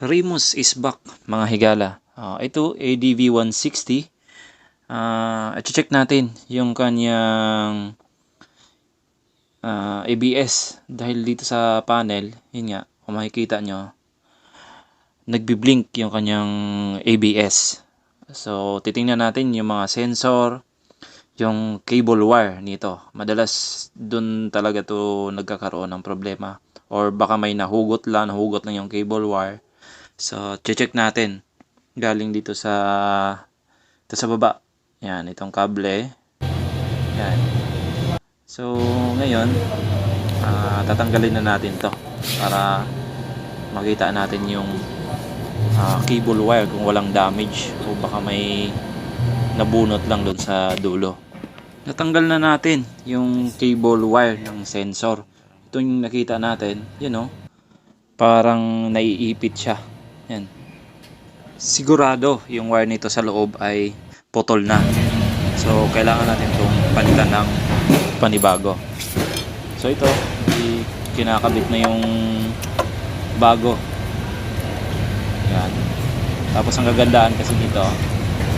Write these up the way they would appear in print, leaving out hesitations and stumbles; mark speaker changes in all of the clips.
Speaker 1: Remus is back, mga higala. Ito, ADV 160. I-check natin yung kanyang ABS. Dahil dito sa panel, yun nga, kung makikita nyo, nagbi-blink yung kanyang ABS. So, titingnan natin yung mga sensor, yung cable wire nito. Madalas dun talaga to nagkakaroon ng problema. Or baka may nahugot lang yung cable wire. So, check natin. Galing dito sa baba. Yan, itong kable. Yan. So, ngayon, tatanggalin na natin to para makita natin yung cable wire kung walang damage o baka may nabunot lang doon sa dulo. Natanggal na natin yung cable wire ng sensor. Ito yung nakita natin, parang naiipit siya. Yan. Sigurado yung wire nito sa loob ay putol na. So kailangan natin itong palitan ng panibago. So ito, kinakabit na yung bago. Yan. Tapos ang gagandaan kasi dito,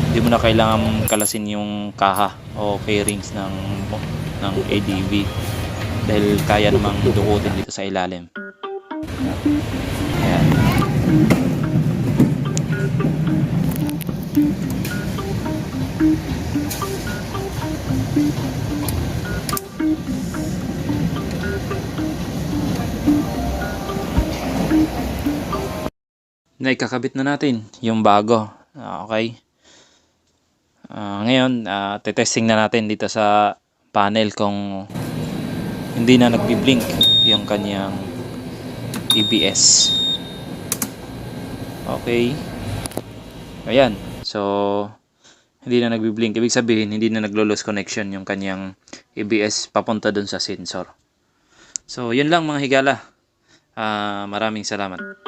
Speaker 1: hindi mo na kailangan kalasin yung kaha o fairings ng ADV dahil kaya namang dukutin dito sa ilalim. Ayan. Naikakabit na natin yung bago. Okay. Ngayon, testing na natin dito sa panel kung hindi na nagbi-blink yung kanyang ABS. Okay. Ayan. So, hindi na nagbi-blink. Ibig sabihin, hindi na naglo-lose connection yung kanyang ABS papunta dun sa sensor. So, yun lang mga higala. Maraming salamat.